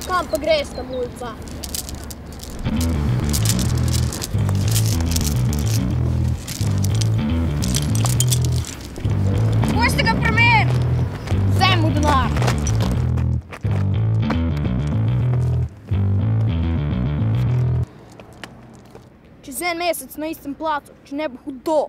Kam pa greš ta mulca? Pojste ga premer! Vzem mu denar! Čez en mesec na istem placu, če ne bo hudo.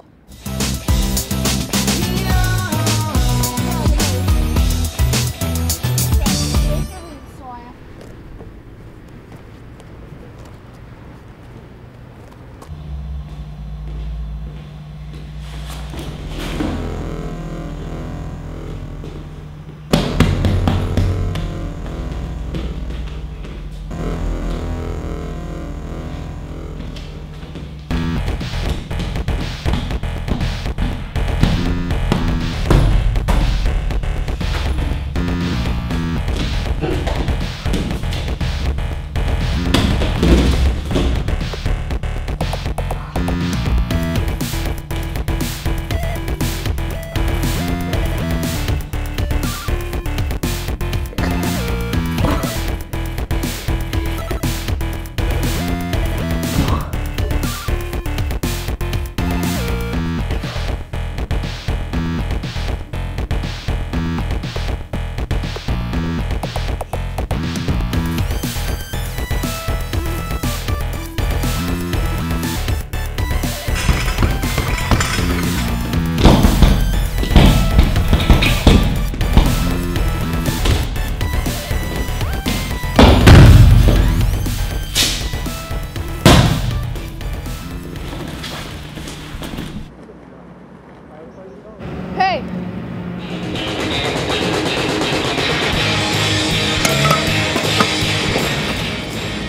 Hej!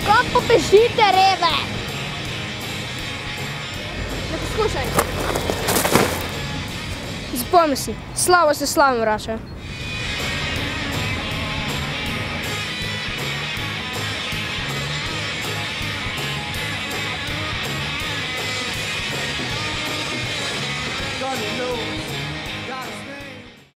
Kam pa bežite, reve? Ne poskušaj. Zapomni si, slava se slavam vrača.